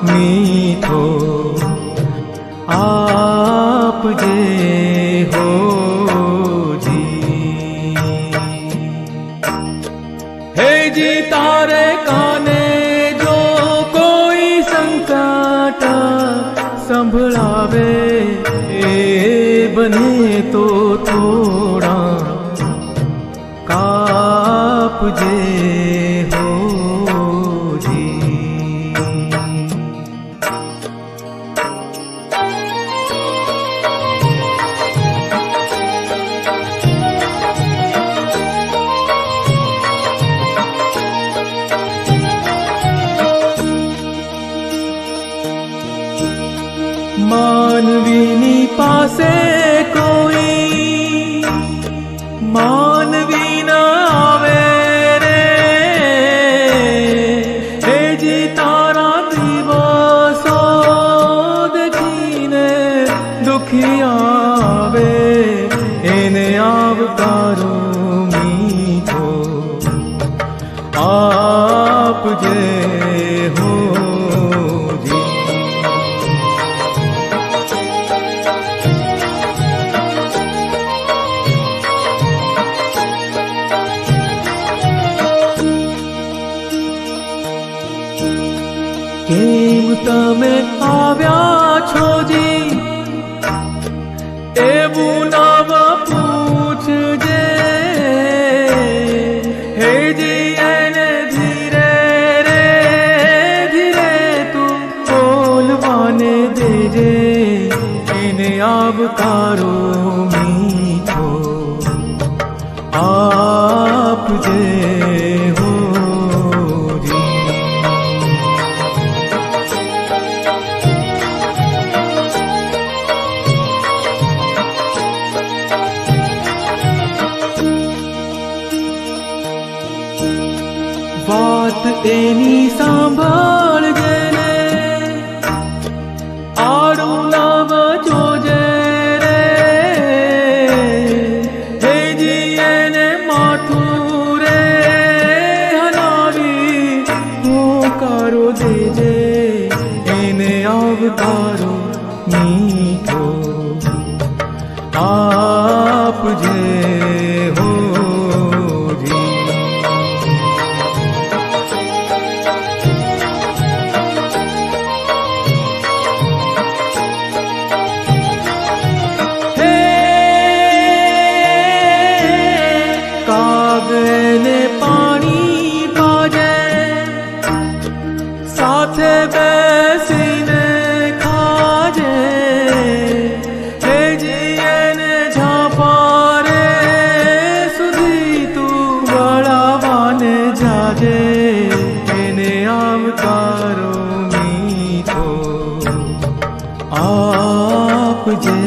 मीठो आप जे हो जी। हे जी तारे काने जो कोई संकट संभळावे ए बने तो थोड़ा कापजे हो जी। मानवीनी पासे कोई मानवी न आवे रे, हे जी तारा दिवसो देखीने दुखी आवे एने आवकारो मीठो आप जे हो जी। केम तमे आव्या छो जी एवू नाम पूछजे, हे जी एने धीरे रे धीरे तू बोलवाने देजे एने आवकारो मीठो आप जे हो जी। बात एनी सांभळजे रे आड़ू नाव जोजे रे, हे जी एने माठू रे हलावी होकारो देजे एने आवकारो मीठो आप जे हो जी। ने पानी पाजे साथे बेसीने खाजे, हे जी एने झापारे सुधी तू वळावाने जाजे एने आवकारो मीठो आप जे